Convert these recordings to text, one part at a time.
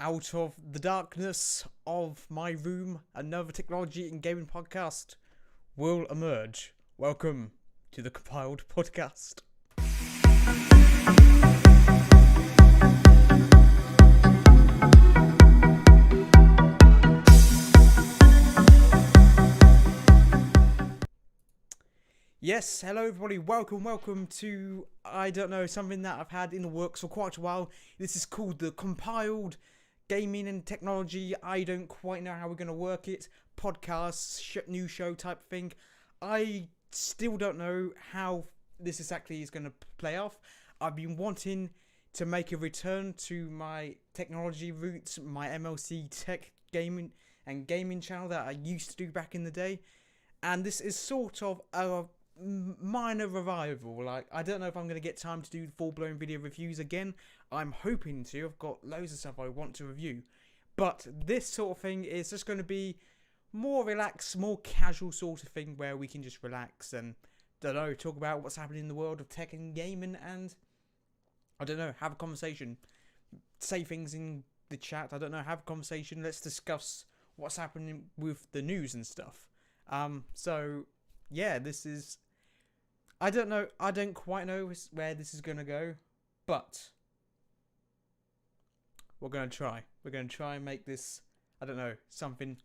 out of the darkness of my room, another technology and gaming podcast will emerge. Welcome to the Compiled podcast. Yes, hello everybody, welcome to, something that I've had in the works for quite a while. This is called the Compiled Gaming and Technology. I don't quite know how we're going to work it. Podcast, new show type thing. I still don't know how this exactly is going to play off. I've been wanting to make a return to my technology roots, my MLC tech gaming and gaming channel that I used to do back in the day. And this is sort of a minor revival. Like, I don't know if I'm going to get time to do full-blown video reviews again. I'm hoping to. I've got loads of stuff I want to review. But this sort of thing is just going to be more relaxed, more casual sort of thing where we can just relax and, talk about what's happening in the world of tech and gaming and, have a conversation. Say things in the chat. Have a conversation. Let's discuss what's happening with the news and stuff. Yeah, this is... I don't quite know where this is going to go, but we're going to try. We're going to try and make this, something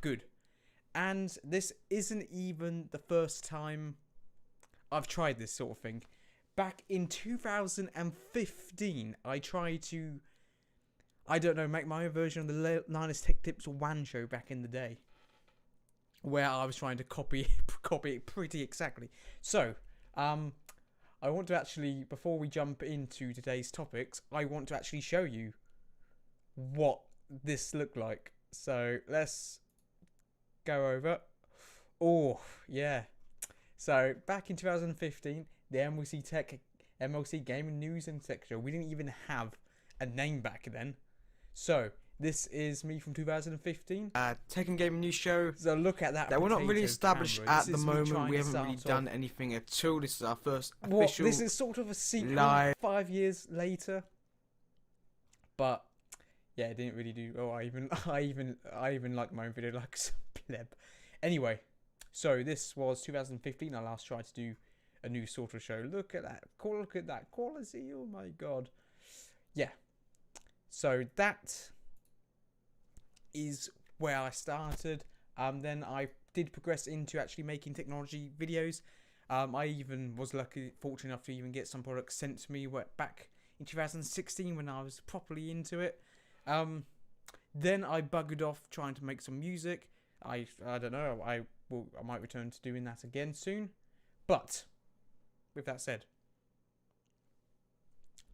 good. And this isn't even the first time I've tried this sort of thing. Back in 2015, I tried to, make my own version of the Linus Tech Tips 1 show back in the day, where I was trying to copy it pretty exactly. So, I want to actually, before we jump into today's topics, I want to actually show you what this looked like. So, let's go over. Oh, yeah. So, back in 2015, the MLC Gaming News and Tech Show, we didn't even have a name back then. So, this is me from 2015. Tech and Gaming News Show. So look at that. We're not really established camera. at the moment. We haven't really done anything at all. This is our first official. This is sort of a sequel. Live. 5 years later. But yeah, it didn't really do. Oh, I even like my own video like some pleb. Anyway, so this was 2015. I last tried to do a new sort of show. Look at that. Look at that quality. Oh my god. Yeah. So that is where I started. Then I did progress into actually making technology videos. I even was fortunate enough to even get some products sent to me back in 2016 when I was properly into it. Then I buggered off trying to make some music. I don't know. I might return to doing that again soon. But with that said,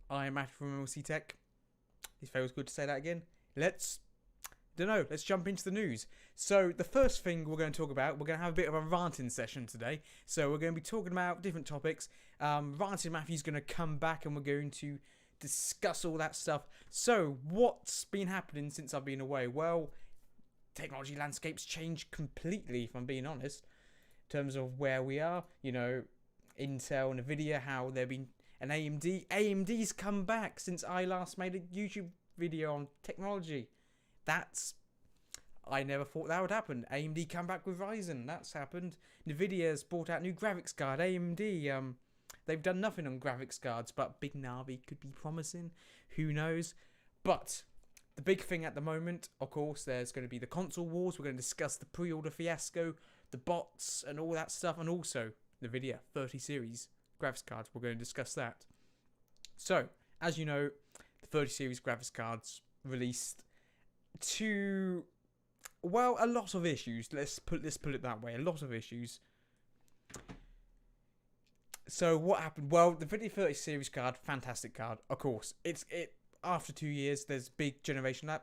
I am Matthew from MLC Tech. It feels good to say that again. Let's jump into the news. So the first thing we're going to talk about, we're going to have a bit of a ranting session today. So we're going to be talking about different topics. Ranting Matthew's going to come back and we're going to discuss all that stuff. So what's been happening since I've been away? Well, technology landscape's changed completely, if I'm being honest, in terms of where we are. Intel, Nvidia, how they've been, and AMD. AMD's come back since I last made a YouTube video on technology. I never thought that would happen. AMD come back with Ryzen. That's happened. Nvidia's brought out new graphics card. AMD, they've done nothing on graphics cards, but Big Navi could be promising. Who knows? But the big thing at the moment, of course, there's going to be the console wars. We're going to discuss the pre-order fiasco, the bots, and all that stuff, and also Nvidia 30 series graphics cards. We're going to discuss that. So, as you know, the 30 series graphics cards released to, well, a lot of issues. Let's put it that way. A lot of issues. So what happened? Well, the Nvidia 30 series card, fantastic card. Of course, it after 2 years, there's big generational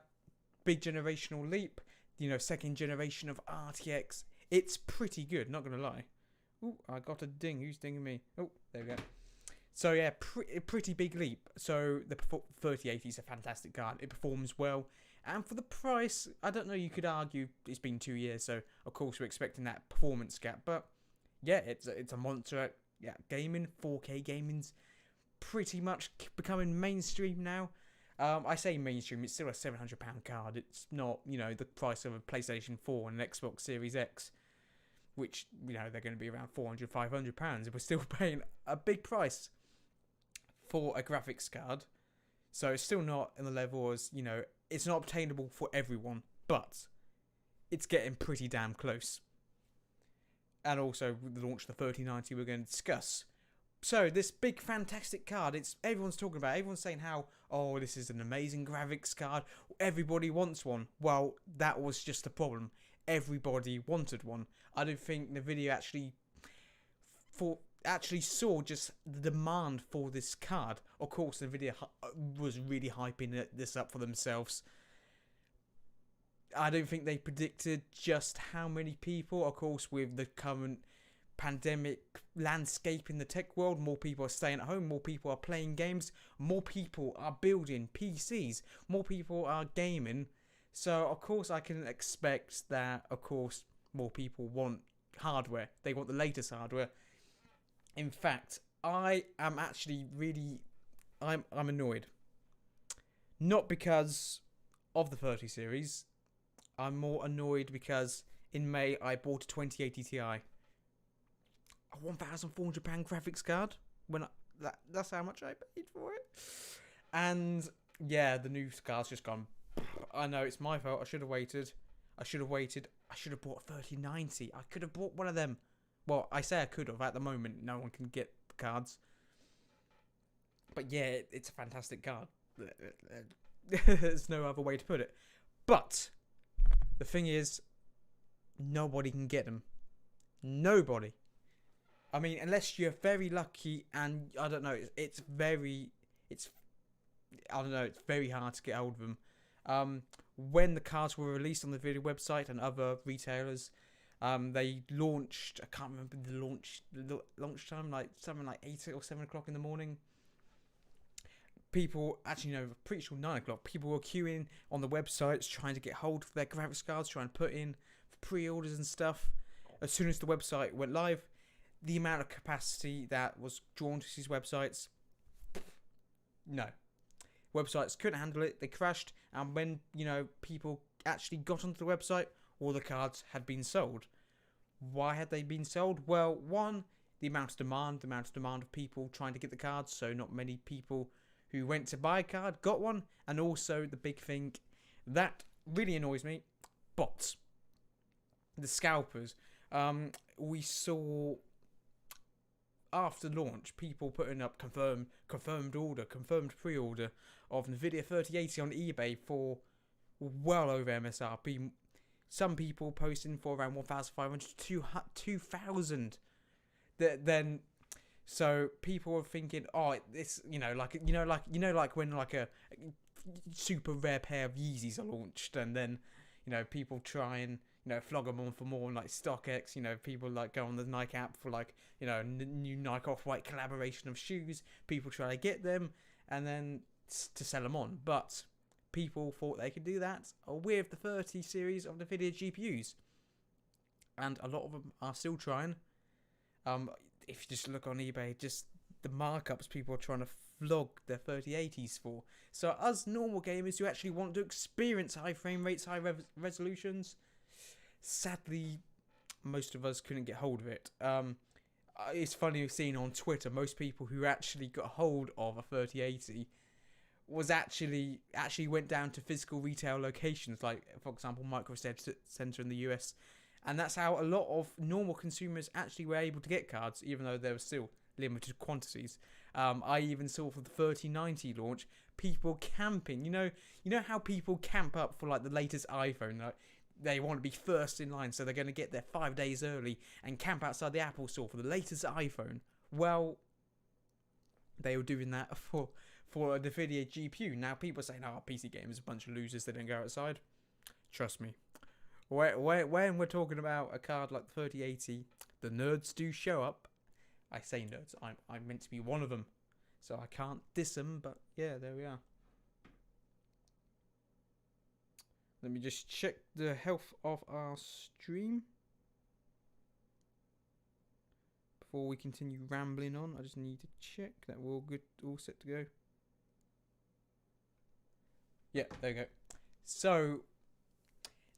leap. Second generation of RTX. It's pretty good. Not gonna lie. Ooh, I got a ding. Who's dinging me? Oh, there we go. So yeah, pretty big leap. So the 3080 is a fantastic card. It performs well. And for the price, I don't know, you could argue it's been 2 years, so of course we're expecting that performance gap. But yeah, it's a monster. Yeah, gaming, 4K gaming's pretty much becoming mainstream now. I say mainstream, it's still a £700 card. It's not, the price of a PlayStation 4 and an Xbox Series X, which, they're going to be around £400, £500. We're still paying a big price for a graphics card. So it's still not in the level as, it's not obtainable for everyone, but it's getting pretty damn close. And also the launch of the 3090 we're going to discuss. So this big fantastic card, everyone's talking about it. Everyone's saying how, oh, this is an amazing graphics card. Everybody wants one. Well, that was just the problem. Everybody wanted one. I don't think Nvidia actually saw just the demand for this card. Of course, Nvidia was really hyping this up for themselves. I don't think they predicted just how many people. Of course, with the current pandemic landscape in the tech world, more people are staying at home, more people are playing games, more people are building PCs, more people are gaming. So of course I can expect that, of course, more people want hardware. They want the latest hardware. In fact, I am actually I'm annoyed. Not because of the 30 series. I'm more annoyed because in May I bought a 2080 Ti. A £1,400 graphics card. That's how much I paid for it. And yeah, the new card's just gone. I know it's my fault. I should have waited. I should have bought a 3090. I could have bought one of them. Well, I say I could have. At the moment, no one can get the cards. But yeah, it's a fantastic card. There's no other way to put it. But the thing is, nobody can get them. Nobody. I mean, unless you're very lucky, and I don't know, it's very hard to get hold of them. When the cards were released on the video website and other retailers, they launched. I can't remember the launch time, like something like 8 or 7 o'clock in the morning. People, actually, no, pretty sure 9 o'clock. People were queuing on the websites trying to get hold of their graphics cards, trying to put in for pre-orders and stuff. As soon as the website went live, the amount of capacity that was drawn to these websites, no. Websites couldn't handle it. They crashed. And when, people actually got onto the website, all the cards had been sold. Why had they been sold? Well, one, the amount of demand of people trying to get the cards. So not many people who went to buy a card got one. And also the big thing that really annoys me, bots. The scalpers. We saw after launch people putting up confirmed pre-order of Nvidia 3080 on eBay for well over MSRP. Some people posting for around 1,500 to 2,000. Then, so people are thinking, oh, this, like when like a super rare pair of Yeezys are launched, and then, people try and flog them on for more, like StockX. People like go on the Nike app for like, new Nike Off-White collaboration of shoes. People try to get them and then to sell them on. But people thought they could do that with the 30 series of Nvidia GPUs. And a lot of them are still trying. If you just look on eBay, just the markups people are trying to flog their 3080s for. So us normal gamers who actually want to experience high frame rates, high resolutions, sadly, most of us couldn't get hold of it. It's funny seeing on Twitter, most people who actually got hold of a 3080 was actually went down to physical retail locations, like, for example, Micro Center in the US. And that's how a lot of normal consumers actually were able to get cards, even though there were still limited quantities. I even saw for the 3090 launch, people camping. You know how people camp up for like the latest iPhone, like, they want to be first in line, so they're going to get there 5 days early and camp outside the Apple store for the latest iPhone. Well, they were doing that for a Nvidia GPU. Now, people are saying, oh, PC gamers are a bunch of losers, they don't go outside. Trust me. When we're talking about a card like the 3080, the nerds do show up. I say nerds, I'm meant to be one of them, so I can't diss them, but yeah, there we are. Let me just check the health of our stream before we continue rambling on. I just need to check that we're all good, all set to go. Yeah, there you go. So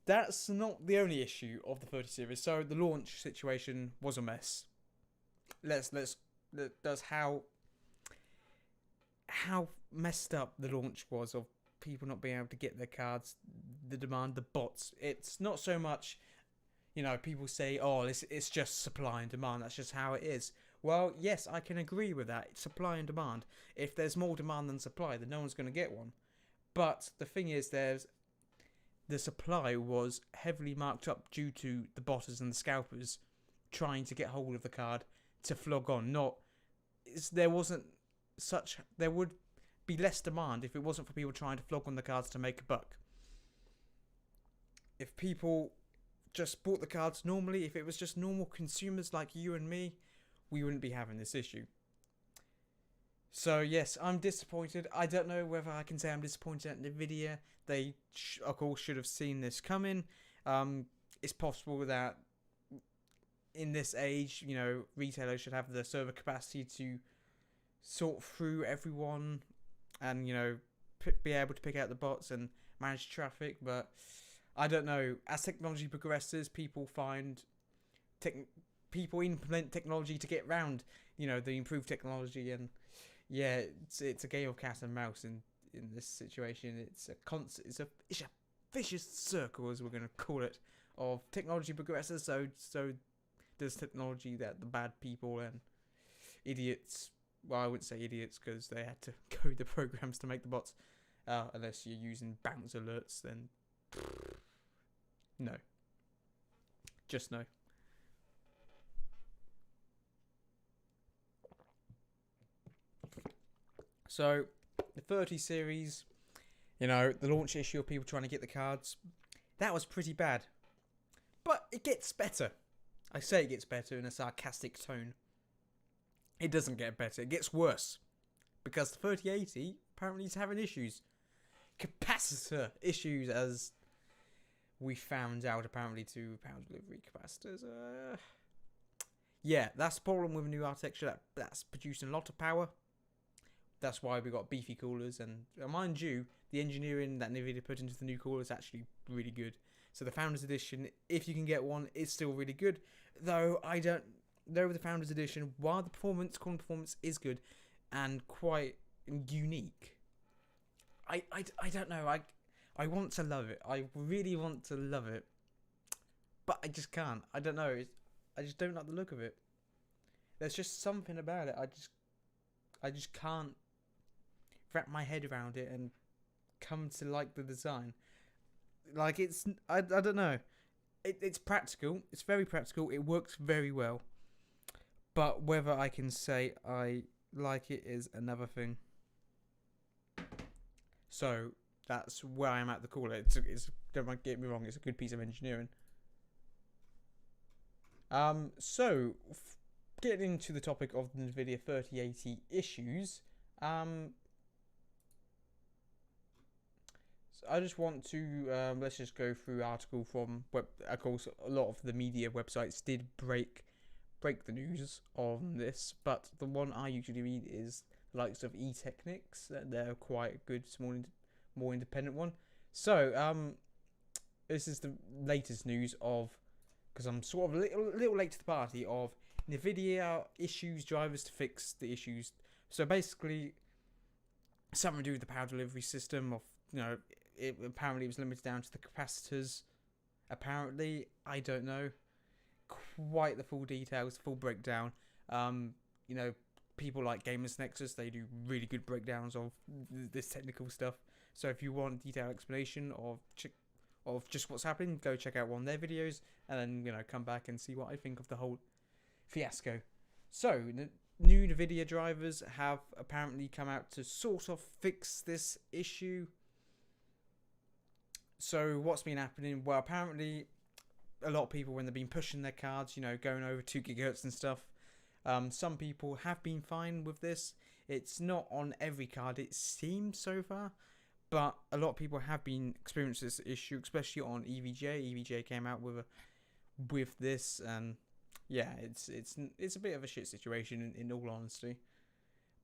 that's not the only issue of the 30 series. So the launch situation was a mess. That's how messed up the launch was of people not being able to get their cards, the demand, the bots. It's not so much, people say, oh, it's just supply and demand. That's just how it is. Well, yes, I can agree with that. It's supply and demand. If there's more demand than supply, then no one's going to get one. But the thing is, the supply was heavily marked up due to the botters and the scalpers trying to get hold of the card to flog on. There would be less demand if it wasn't for people trying to flog on the cards to make a buck. If people just bought the cards normally, if it was just normal consumers like you and me, we wouldn't be having this issue. So yes, I'm disappointed. I don't know whether I can say I'm disappointed at Nvidia. They, of course, should have seen this coming. It's possible that in this age, retailers should have the server capacity to sort through everyone and, be able to pick out the bots and manage traffic. But I don't know. As technology progresses, people implement technology to get around, the improved technology. And yeah, it's a game of cat and mouse in this situation. It's a vicious circle, as we're going to call it, of technology progresses. So does technology that the bad people and idiots. Well, I wouldn't say idiots because they had to code the programs to make the bots. Unless you're using bounce alerts, then no. Just no. So, the 30 series, the launch issue of people trying to get the cards, that was pretty bad. But it gets better. I say it gets better in a sarcastic tone. It doesn't get better, it gets worse. Because the 3080 apparently is having issues. Capacitor issues, as we found out, apparently, to power delivery capacitors. Yeah, that's the problem with a new architecture. That's producing a lot of power. That's why we got beefy coolers. And mind you, the engineering that Nvidia put into the new cooler is actually really good. So the Founders Edition, if you can get one, is still really good. Though the Founders Edition, while the core performance is good and quite unique, I don't know. I want to love it. I really want to love it, but I just can't. I don't know. I just don't like the look of it. There's just something about it. I just can't wrap my head around it and come to like the design. Like I don't know. It's practical. It's very practical. It works very well. But whether I can say I like it is another thing. So that's where I'm at the cooler. It's don't get me wrong. It's a good piece of engineering. So getting into the topic of the Nvidia 3080 issues. So I just want to let's just go through article from of course a lot of the media websites did break the news on this, but the one I usually read is the likes of eTechnics. They're quite a good, more independent one. So this is the latest news of, because I'm sort of a little late to the party, of Nvidia issues drivers to fix the issues. So basically, something to do with the power delivery system. Apparently it was limited down to the capacitors. Apparently, I don't know quite the full details, full breakdown. People like Gamers Nexus, they do really good breakdowns of this technical stuff. So if you want detailed explanation of just what's happening, go check out one of their videos, and then come back and see what I think of the whole fiasco. So the new Nvidia drivers have apparently come out to sort of fix this issue. So what's been happening? Well, apparently a lot of people, when they've been pushing their cards, going over 2 gigahertz and stuff, some people have been fine with this. It's not on every card, it seems, so far, but a lot of people have been experiencing this issue, especially on EVJ. EVJ came out with this, and yeah, it's a bit of a shit situation in all honesty.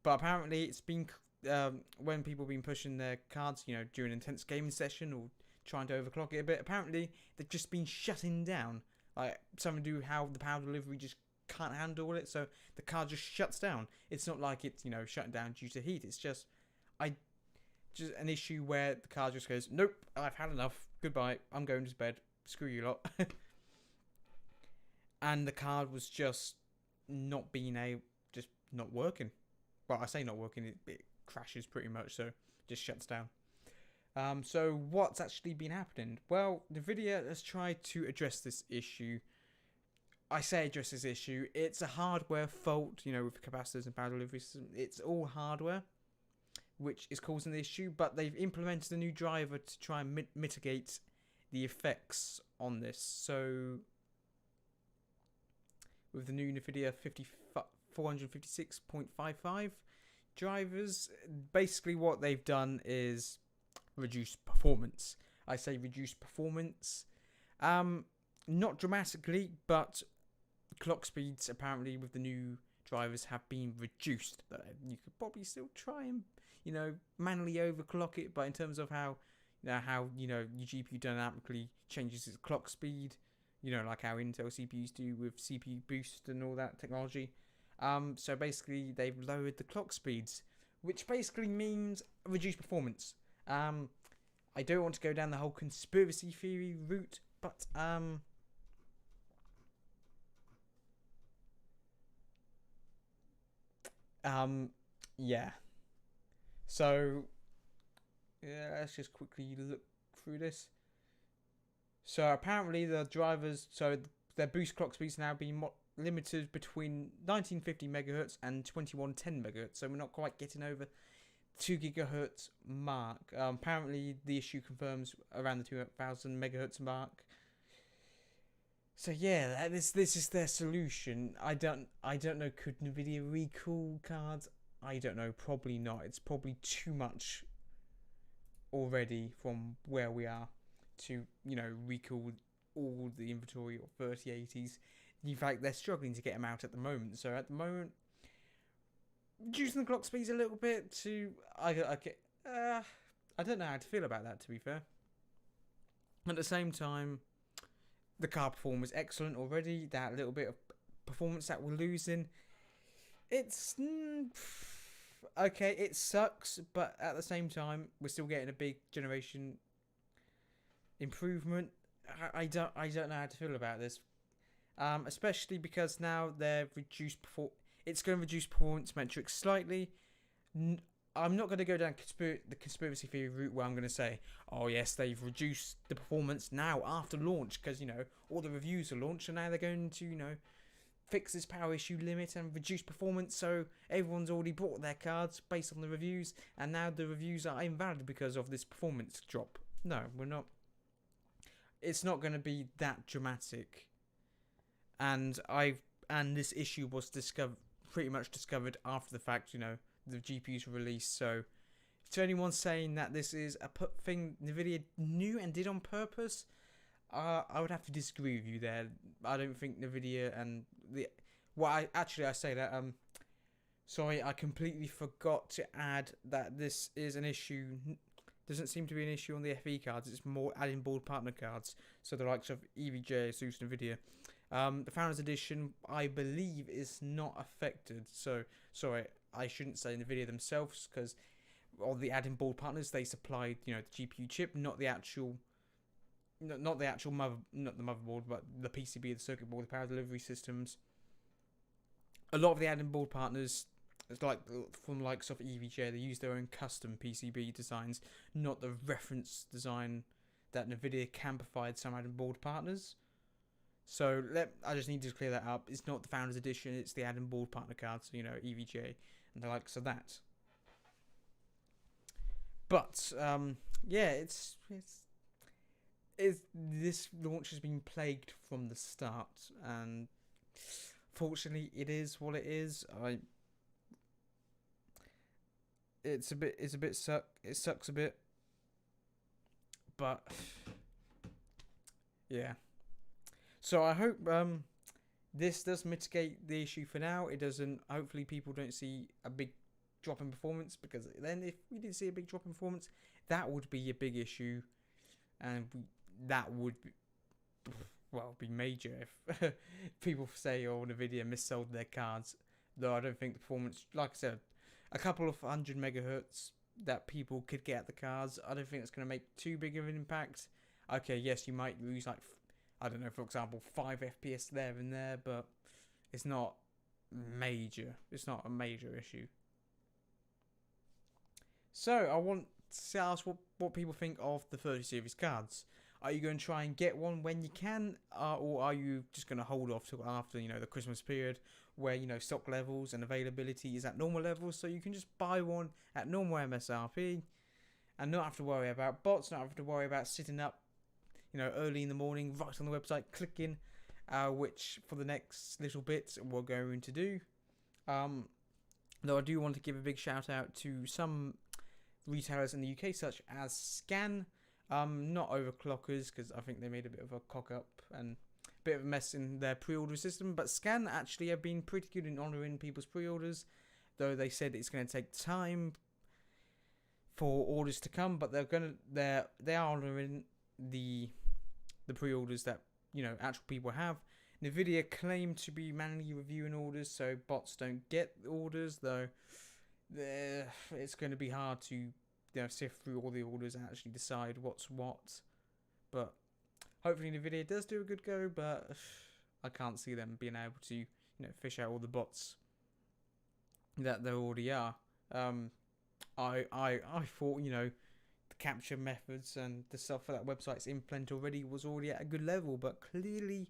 But apparently it's been when people have been pushing their cards, during an intense gaming session or trying to overclock it a bit, apparently they've just been shutting down. Like something to do how the power delivery just can't handle it, so the card just shuts down. It's not like it's shutting down due to heat. It's just an issue where the card just goes, nope, I've had enough. Goodbye. I'm going to bed. Screw you lot. And the card was just not working. Well, I say not working. It crashes pretty much, so just shuts down. So what's actually been happening? Well, Nvidia has tried to address this issue. I say address this issue. It's a hardware fault, with capacitors and power delivery system. It's all hardware, which is causing the issue. But they've implemented a new driver to try and mitigate the effects on this. So with the new Nvidia 456.55 drivers, basically what they've done is reduce performance. I say reduce performance, not dramatically, but clock speeds apparently with the new drivers have been reduced. You could probably still try and manually overclock it, but in terms of how your GPU dynamically changes its clock speed, like how Intel CPUs do with CPU boost and all that technology. So basically they've lowered the clock speeds, which basically means reduced performance. I don't want to go down the whole conspiracy theory route, but yeah. So yeah, let's just quickly look through this. So apparently the drivers, their boost clock speeds now being limited between 1950 megahertz and 2110 megahertz. So we're not quite getting over 2 gigahertz mark. Apparently the issue confirms around the 2000 megahertz mark. So yeah, this is their solution. I don't know. Could Nvidia recall cards? I don't know. Probably not. It's probably too much already from where we are to recall all the inventory of 3080s. In fact, they're struggling to get them out at the moment. So at the moment, reducing the clock speeds a little bit to I don't know how to feel about that, to be fair. At the same time, the car performance was excellent already. That little bit of performance that we're losing, it's okay. It sucks, but at the same time, we're still getting a big generation improvement. I don't know how to feel about this, especially because now they've reduced it's going to reduce performance metrics slightly. I'm not going to go down the conspiracy theory route where I'm going to say, oh yes, they've reduced the performance now after launch because all the reviews are launched and now they're going to fix this power issue limit and reduce performance, so everyone's already bought their cards based on the reviews and now the reviews are invalid because of this performance drop. No, we're not. It's not going to be that dramatic. And this issue was pretty much discovered after the fact, the GPUs were released. So to anyone saying that this is a thing Nvidia knew and did on purpose, I would have to disagree with you there. I don't think Nvidia and I say that sorry, I completely forgot to add that this is an issue. Doesn't seem to be an issue on the FE cards. It's more adding board partner cards. So the likes of EVGA, ASUS, Nvidia. The Founders Edition, I believe, is not affected. So sorry, I shouldn't say Nvidia themselves, because all the add-in board partners, they supplied the GPU chip, not the actual motherboard, but the PCB, the circuit board, the power delivery systems. A lot of the add-in board partners, it's like from the likes of EVGA, they use their own custom PCB designs, not the reference design that Nvidia can provide some add-in board partners. So I just need to clear that up. It's not the Founders Edition, it's the add-in board partner cards, EVGA and the likes of that. But yeah, it's this launch has been plagued from the start, and fortunately, it is what it is. It sucks a bit, but yeah. So I hope this does mitigate the issue for now. It doesn't. Hopefully, people don't see a big drop in performance, because then if we did see a big drop in performance, that would be a big issue, and that would be major if people say, oh, Nvidia missold their cards. Though I don't think the performance, like I said, a couple of 100 megahertz that people could get at the cards, I don't think it's going to make too big of an impact. Okay, yes, you might lose, like, I don't know, for example, 5 FPS there and there, but it's not major. It's not a major issue. So I want to ask what people think of the 30 series cards. Are you going to try and get one when you can, or are you just going to hold off till after, the Christmas period, where, stock levels and availability is at normal levels, so you can just buy one at normal MSRP and not have to worry about bots, not have to worry about sitting up, early in the morning, right on the website, clicking, which for the next little bit we're going to do. Though I do want to give a big shout out to some retailers in the UK, such as Scan. Not overclockers, because I think they made a bit of a cock up and a bit of a mess in their pre-order system. But Scan actually have been pretty good in honouring people's pre-orders, though they said it's going to take time for orders to come. But they are honouring the pre-orders that actual people have. Nvidia claim to be manually reviewing orders, so bots don't get orders. Though it's going to be hard to sift through all the orders and actually decide what's what. But hopefully Nvidia does do a good go, but I can't see them being able to fish out all the bots that there already are. I thought the capture methods and the stuff for that website's implement already was already at a good level, but clearly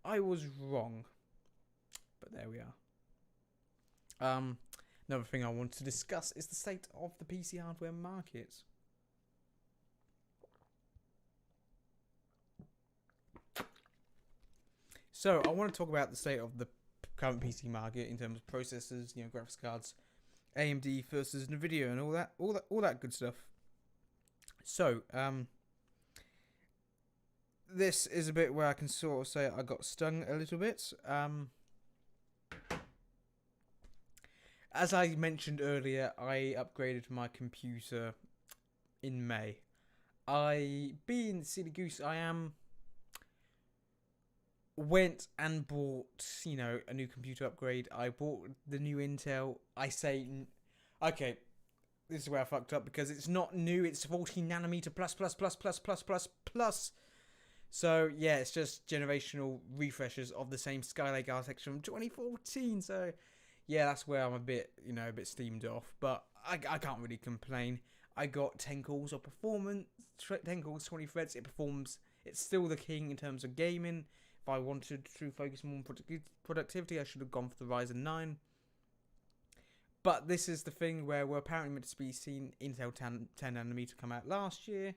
I was wrong. But there we are. Another thing I want to discuss is the state of the PC hardware market. So I want to talk about the state of the current PC market in terms of processors, graphics cards, AMD versus Nvidia, and all that good stuff. So this is a bit where I can sort of say I got stung a little bit. As I mentioned earlier, I upgraded my computer in May. Being the silly goose I am, went and bought, a new computer upgrade. I bought the new Intel. Okay, this is where I fucked up, because it's not new. It's 14 nanometer plus. So yeah, it's just generational refreshes of the same Skylake architecture from 2014. So yeah, that's where I'm a bit steamed off. But I can't really complain. I got 10 cores of performance, 10 cores, 20 threads. It performs. It's still the king in terms of gaming. If I wanted to focus more on productivity, I should have gone for the Ryzen 9. But this is the thing where we're apparently meant to be seeing Intel 10 nanometer come out last year,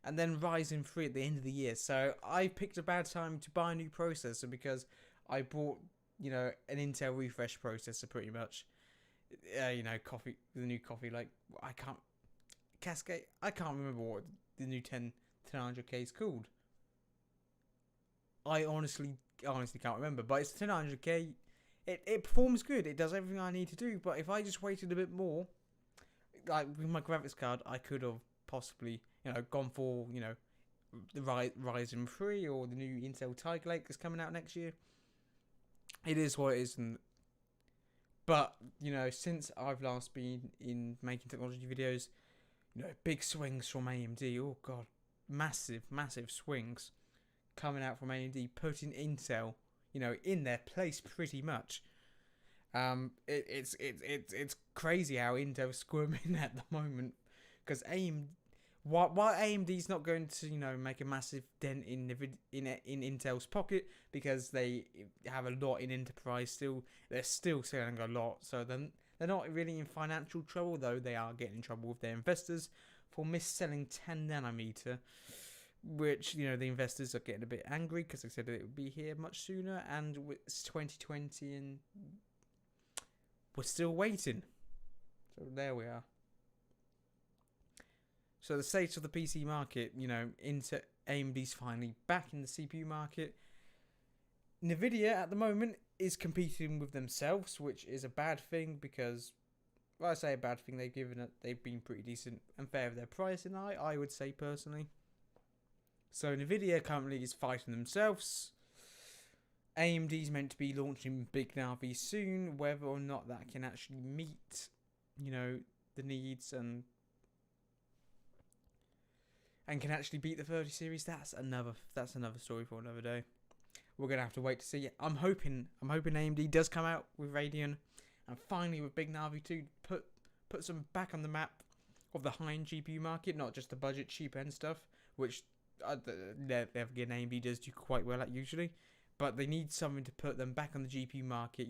and then Ryzen 3 at the end of the year. So I picked a bad time to buy a new processor, because I bought an Intel refresh processor pretty much. The new coffee, like, I can't remember what the new 10900K is called. I honestly can't remember, but it's 10900K. It performs good. It does everything I need to do. But if I just waited a bit more, like with my graphics card, I could have possibly gone for the Ryzen 3 or the new Intel Tiger Lake that's coming out next year. It is what it is. But since I've last been in making technology videos, big swings from AMD. Oh god, massive swings coming out from AMD, putting Intel, in their place pretty much. It's crazy how Intel's squirming at the moment, because while AMD's not going to make a massive dent in Intel's pocket, because they have a lot in enterprise still. They're still selling a lot, so then they're not really in financial trouble, though they are getting in trouble with their investors for mis-selling 10 nanometer. Which, the investors are getting a bit angry, because they said that it would be here much sooner, and it's 2020 and we're still waiting. So there we are. So the state of the PC market, into AMD's finally back in the CPU market. Nvidia at the moment is competing with themselves, which is a bad thing, because I say a bad thing. They've been pretty decent and fair with their pricing. I would say personally. So Nvidia currently is fighting themselves. AMD's meant to be launching Big Navi soon. Whether or not that can actually meet, the needs and can actually beat the 30 series, that's another story for another day. We're gonna have to wait to see. I'm hoping AMD does come out with Radeon, and finally with Big Navi 2 put some back on the map of the high-end GPU market, not just the budget cheap end stuff, which again AMD does do quite well at usually, but they need something to put them back on the GPU market.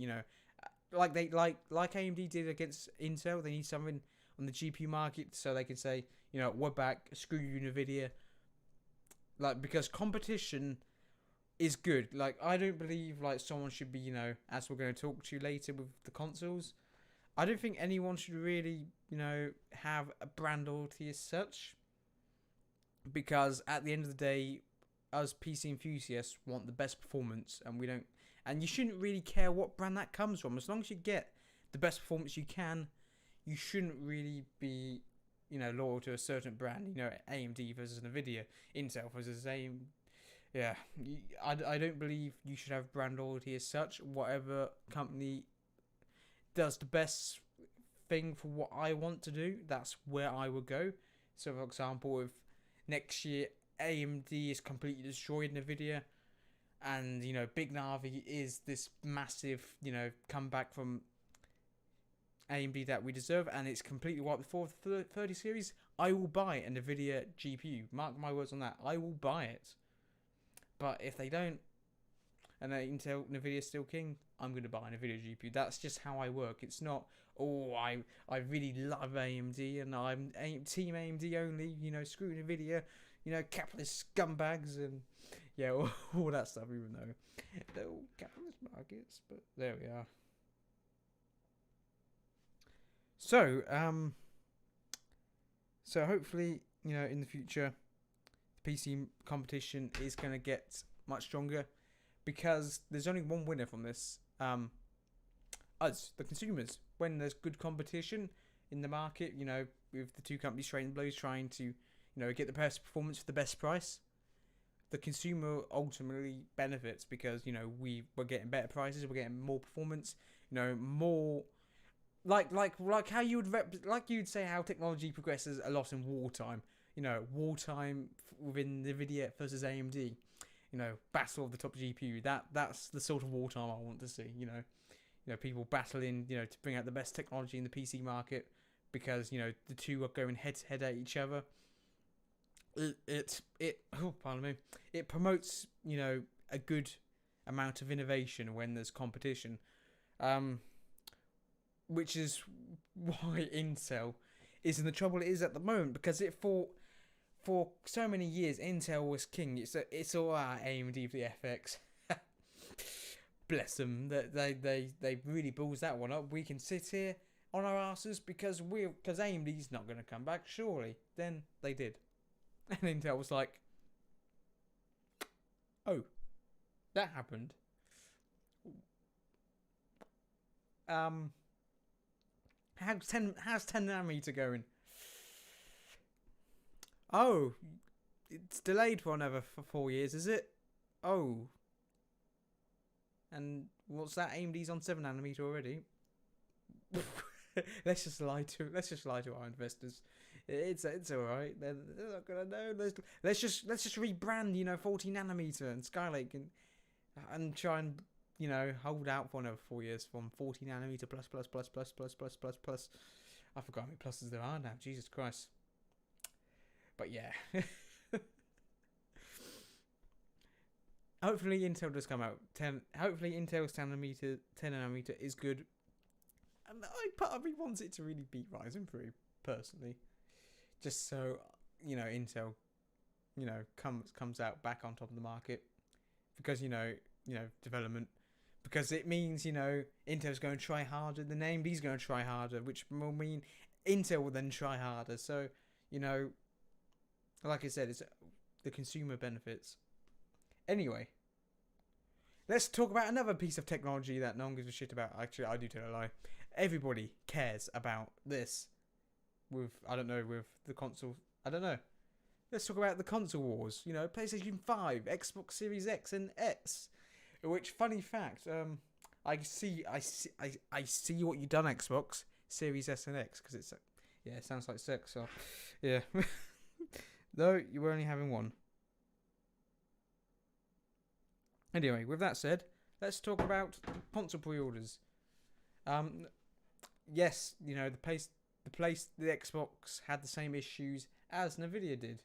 Like AMD did against Intel. They need something on the GPU market so they can say, we're back. Screw you, Nvidia. Because competition is good. I don't believe someone should be, as we're going to talk to later with the consoles, I don't think anyone should really, have a brand loyalty as such, because at the end of the day, us PC enthusiasts want the best performance, and we don't, and you shouldn't really care what brand that comes from. As long as you get the best performance you can, you shouldn't really be, loyal to a certain brand. AMD versus Nvidia, Intel versus AMD. Yeah, I don't believe you should have brand loyalty as such. Whatever company does the best thing for what I want to do, that's where I would go. So, for example, if next year AMD is completely destroyed Nvidia, and Big Navi is this massive comeback from AMD that we deserve, and it's completely wiped the 30 series, I will buy a Nvidia GPU. Mark my words on that. I will buy it. But if they don't, and Intel Nvidia still king, I'm going to buy a Nvidia GPU. That's just how I work. It's not, I really love AMD and I'm team AMD only. Screw Nvidia. Capitalist scumbags and all that stuff. Even though they're all capitalist markets, but there we are. So hopefully in the future, PC competition is going to get much stronger, because there's only one winner from this. Us, the consumers. When there's good competition in the market, with the two companies trading blows, trying to, get the best performance for the best price, the consumer ultimately benefits, because, we're getting better prices, we're getting more performance, more. Like how you'd say how technology progresses a lot in wartime. Wartime within Nvidia versus AMD. Battle of the top GPU. That's the sort of wartime I want to see. People battling. To bring out the best technology in the PC market, because the two are going head to head at each other. It promotes a good amount of innovation when there's competition. Which is why Intel is in the trouble it is at the moment, because it for so many years Intel was king. It's all AMD for the FX. Bless them. They really balls that one up. We can sit here on our asses because AMD's not going to come back. Surely. Then they did, and Intel was like, oh, that happened. How's 10 nanometer going? Oh, it's delayed for another 4 years, is it? Oh. And what's that? AMD's on 7 nanometer already. Let's just lie to our investors. It's alright. They're not gonna know. Let's just rebrand 14 nanometer and Skylake and try and hold out for another 4 years from 40 nanometer plus. I forgot how many pluses there are now. Jesus Christ. But yeah. Hopefully Intel does come out. Hopefully Intel's 10 nanometer is good. And part of me wants it to really beat Ryzen 3, personally. Just so, Intel, comes out back on top of the market. Because, development. Because it means, Intel's going to try harder than AMD's going to try harder, which will mean Intel will then try harder. So, like I said, it's the consumer benefits. Anyway, let's talk about another piece of technology that no one gives a shit about. Actually, I do tell a lie. everybody cares about this. With the console. I don't know. Let's talk about the console wars. PlayStation 5, Xbox Series X and S. Which, funny fact, I see what you've done, Xbox Series S and X, because it sounds like sex. So, yeah. Though you were only having one. Anyway, with that said, let's talk about console pre-orders. Yes, the Xbox had the same issues as Nvidia did,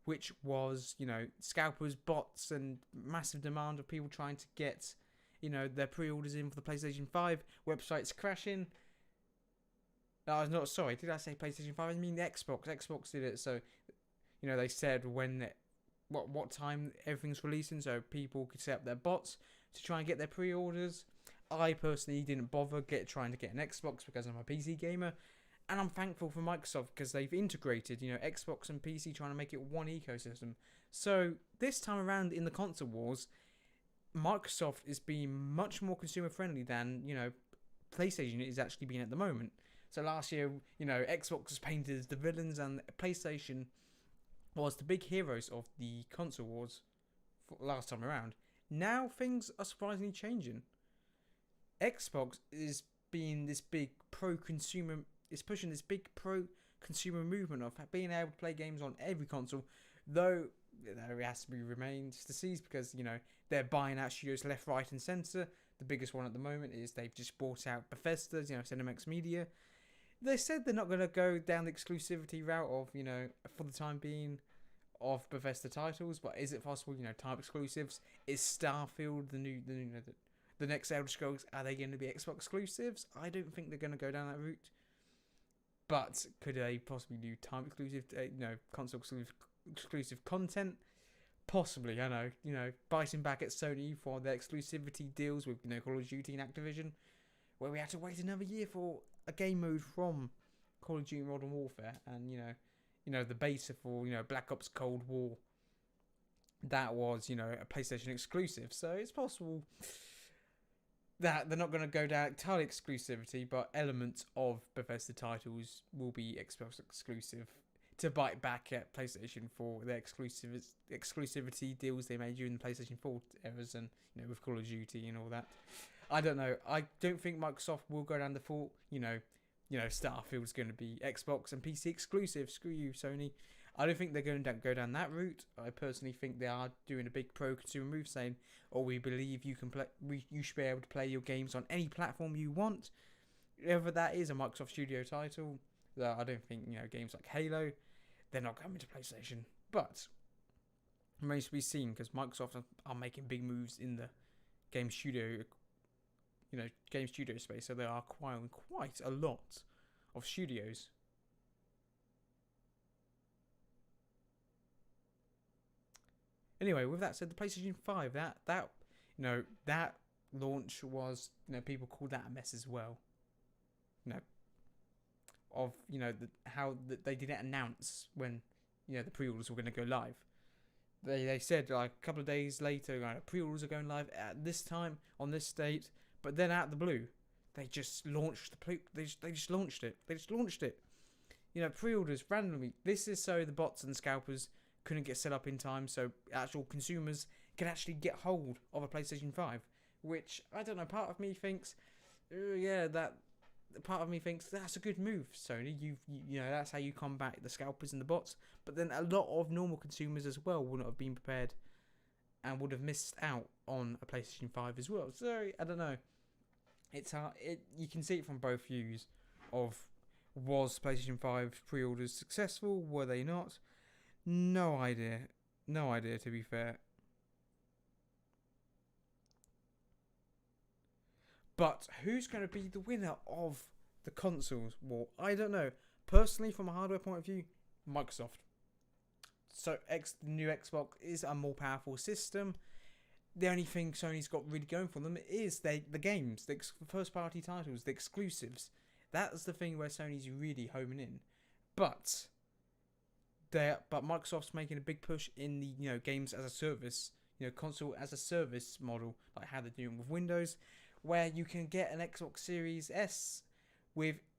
which was, scalpers, bots, and massive demand of people trying to get, their pre-orders in for the PlayStation 5, websites crashing. I was not sorry. Did I say PlayStation 5? I mean the Xbox. Xbox did it. So, they said what time everything's releasing, so people could set up their bots to try and get their pre-orders. I personally didn't bother trying to get an Xbox because I'm a PC gamer, and I'm thankful for Microsoft because they've integrated, Xbox and PC, trying to make it one ecosystem. So this time around in the console wars, Microsoft is being much more consumer friendly than PlayStation is actually being at the moment. So last year, Xbox was painted as the villains and PlayStation was the big heroes of the console wars last time around. Now things are surprisingly changing. Xbox is being this big pro-consumer, is pushing this big pro-consumer movement of being able to play games on every console, though it has to be remains to see because, they're buying out studios left, right and centre. The biggest one at the moment is they've just bought out Bethesda, Cinemax Media. They said they're not going to go down the exclusivity route of, for the time being, of Bethesda titles, but is it possible, time exclusives? Is Starfield the next Elder Scrolls, are they going to be Xbox exclusives? I don't think they're going to go down that route. But could they possibly do time exclusive, console exclusive content? Possibly, I know. Biting back at Sony for their exclusivity deals with, Call of Duty and Activision, where we had to wait another year for a game mode from Call of Duty Modern Warfare, and the beta for Black Ops Cold War. That was a PlayStation exclusive, so it's possible that they're not going to go down entirely exclusivity, but elements of Bethesda titles will be Xbox exclusive to bite back at PlayStation for their exclusivity deals they made during the PlayStation 4 eras and with Call of Duty and all that. I don't know. I don't think Microsoft will go down the full, Starfield's going to be Xbox and PC exclusive. Screw you, Sony. I don't think they're going to go down that route. I personally think they are doing a big pro-consumer move, saying, we believe you can play. You should be able to play your games on any platform you want, whether that is a Microsoft Studio title. I don't think games like Halo, they're not coming to PlayStation, but it remains to be seen because Microsoft are making big moves in the game studio space, so they are acquiring quite a lot of studios. Anyway, with that said, the PlayStation 5, that launch was, people call that a mess as well. How they didn't announce when, the pre-orders were going to go live. They said like a couple of days later, pre-orders are going live at this time on this date, but then out of the blue, they just launched they just launched it. Pre-orders randomly. This is so the bots and scalpers couldn't get set up in time, so actual consumers can actually get hold of a PlayStation 5. Which I don't know. Part of me thinks, part of me thinks that's a good move, Sony. That's how you combat the scalpers and the bots. But then a lot of normal consumers as well wouldn't have been prepared and would have missed out on a PlayStation 5 as well. So I don't know. It's hard. You can see it from both views. Of was PlayStation 5 pre-orders successful? Were they not? No idea. To be fair. But who's going to be the winner of the consoles war? I don't know. Personally, from a hardware point of view, Microsoft. So the new Xbox is a more powerful system. The only thing Sony's got really going for them is the games, the first-party titles, the exclusives. That's the thing where Sony's really homing in. But Microsoft's making a big push in the games as a service, console as a service model, like how they're doing with Windows, where you can get an Xbox Series S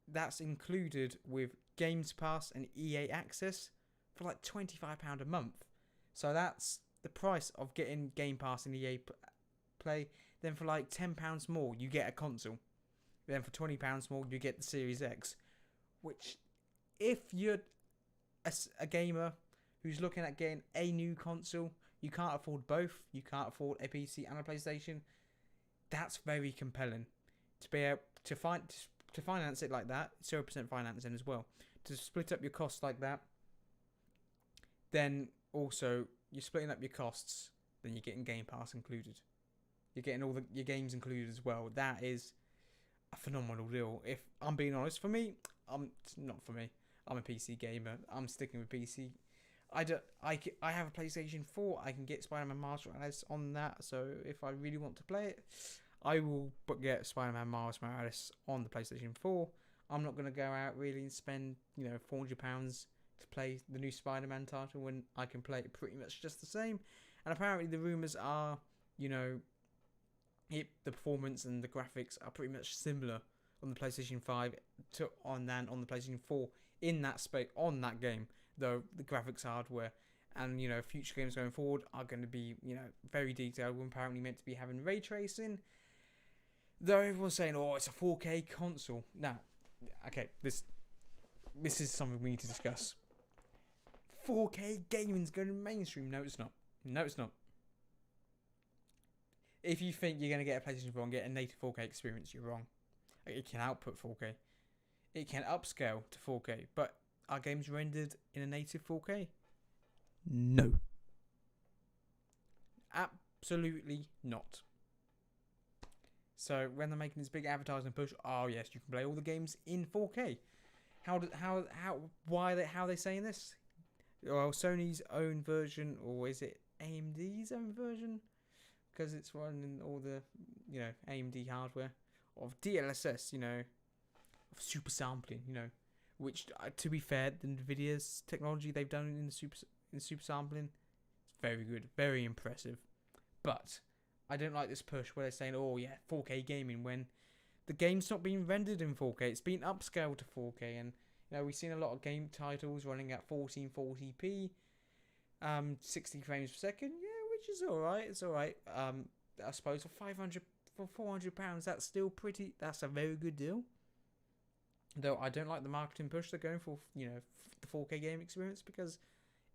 That's included with Games Pass and EA Access for like £25 a month. So that's the price of getting Game Pass and EA Play. Then for like £10 more, you get a console. Then for £20 more, you get the Series X. Which, if you're a gamer who's looking at getting a new console, you can't afford both. You can't afford a PC and a PlayStation. That's very compelling to be able to finance it like that. 0% financing as well. To split up your costs like that. Then also you're splitting up your costs. Then you're getting Game Pass included. You're getting all your games included as well. That is a phenomenal deal. If I'm being honest, for me, it's not for me. I'm a PC gamer. I'm sticking with PC. I have a PlayStation 4. I can get Spider-Man Miles Morales on that. So if I really want to play it, I will get Spider-Man Miles Morales on the PlayStation 4. I'm not going to go out really and spend £400 to play the new Spider-Man title when I can play it pretty much just the same. And apparently the rumours are, the performance and the graphics are pretty much similar on the PlayStation 5 on the PlayStation 4 in that space on that game. Though the graphics hardware and future games going forward are going to be very detailed. We're apparently meant to be having ray tracing. Though everyone's saying, "Oh, it's a 4K console." Now, okay, this is something we need to discuss. 4K gaming's going mainstream. No, it's not. No, it's not. If you think you're going to get a PlayStation 4 and get a native 4K experience, you're wrong. It can output 4K. It can upscale to 4K, but are games rendered in a native 4K? No. Absolutely not. So when they're making this big advertising push, oh yes, you can play all the games in 4K. How are they saying this? Well, Sony's own version, or is it AMD's own version? Because it's running all the AMD hardware of DLSS, of super sampling, which to be fair, the Nvidia's technology they've done in the super sampling, it's very good, very impressive. But I don't like this push where they're saying, oh yeah, 4K gaming, when the game's not being rendered in 4K. It's been upscaled to 4K, and we've seen a lot of game titles running at 1440p, 60 frames per second. Yeah, which is alright. It's alright. I suppose for £400, that's still that's a very good deal. Though I don't like the marketing push they're going for, the 4K game experience, because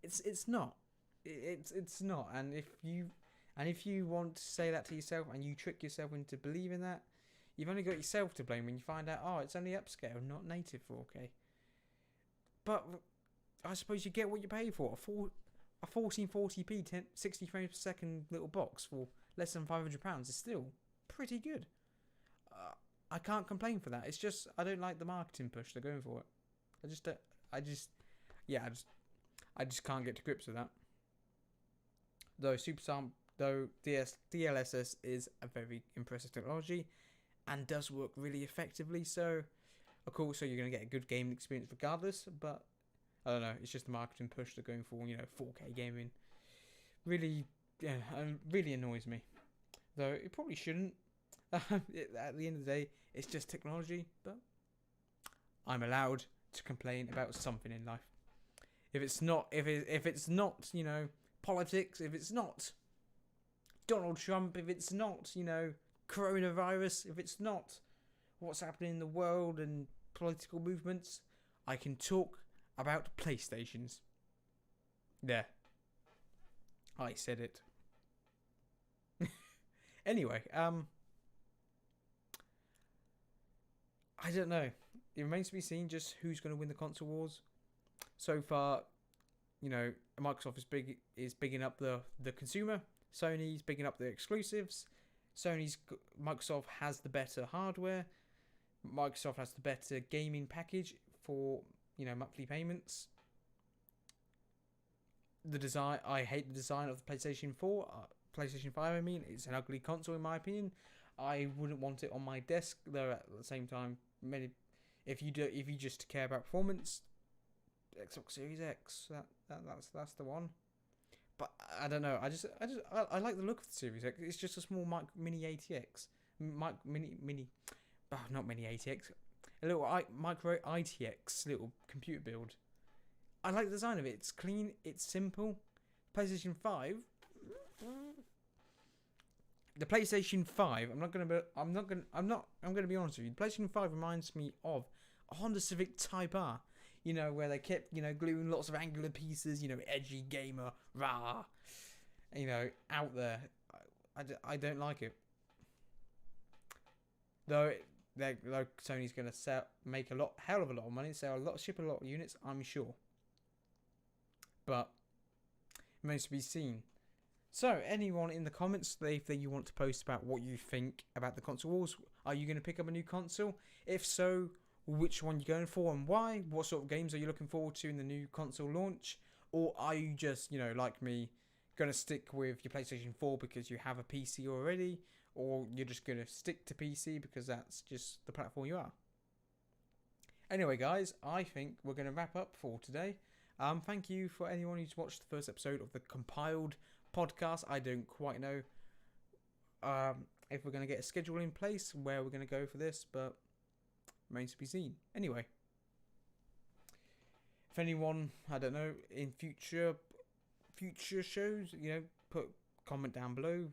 it's not. It's not. And if you want to say that to yourself and you trick yourself into believing that, you've only got yourself to blame when you find out, oh, it's only upscale, not native 4K. But I suppose you get what you pay for. A 1440p 60 frames per second little box for less than £500 is still pretty good. I can't complain for that. It's just I don't like the marketing push they're going for it. I just can't get to grips with that. Though DLSS is a very impressive technology and does work really effectively, so of course, you're going to get a good gaming experience regardless, but I don't know, it's just the marketing push they're going for, 4K gaming. Really annoys me. Though it probably shouldn't. At the end of the day, it's just technology, but I'm allowed to complain about something in life. If it's not politics, if it's not Donald Trump, if it's not, coronavirus, if it's not what's happening in the world and political movements, I can talk about PlayStations. There. I said it. Anyway, I don't know. It remains to be seen just who's going to win the console wars. So far, Microsoft is bigging up the consumer. Sony's bigging up the exclusives. Microsoft has the better hardware. Microsoft has the better gaming package for monthly payments. The design, I hate the design of the PlayStation 4, PlayStation 5. I mean, it's an ugly console in my opinion. I wouldn't want it on my desk. Though at the same time, if you just care about performance, Xbox Series X, that's the one. But I don't know. I like the look of the Series X. It's just a small mini ATX, not mini ATX, a little micro ITX little computer build. I like the design of it. It's clean. It's simple. PlayStation 5. The PlayStation 5. I'm gonna be honest with you. The PlayStation 5 reminds me of a Honda Civic Type R. You know, where they kept, gluing lots of angular pieces. Edgy gamer, rah. Out there. I don't like it. Though Sony's gonna make hell of a lot of money, ship a lot of units, I'm sure. But it remains to be seen. So, anyone in the comments that you want to post about what you think about the console wars? Are you going to pick up a new console? If so, which one are you going for and why? What sort of games are you looking forward to in the new console launch? Or are you just, like me, going to stick with your PlayStation 4 because you have a PC already? Or you're just going to stick to PC because that's just the platform you are? Anyway, guys, I think we're going to wrap up for today. Thank you for anyone who's watched the first episode of the Compiled podcast. I don't quite know if we're going to get a schedule in place where we're going to go for this, but remains to be seen. Anyway, if anyone, I don't know, in future shows, put comment down below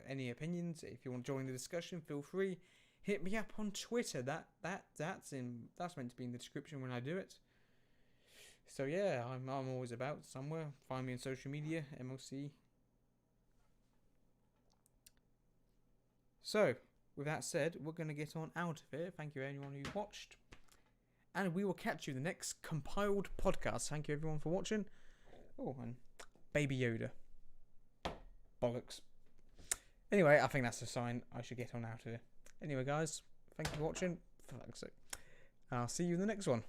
any opinions. If you want to join the discussion, feel free. Hit me up on Twitter. That's meant to be in the description when I do it. So yeah, I'm always about somewhere. Find me on social media, MLC. So, with that said, we're going to get on out of here. Thank you anyone who watched. And we will catch you in the next Compiled podcast. Thank you everyone for watching. Oh, and Baby Yoda. Bollocks. Anyway, I think that's a sign I should get on out of here. Anyway, guys, thank you for watching. For fuck's sake. I'll see you in the next one.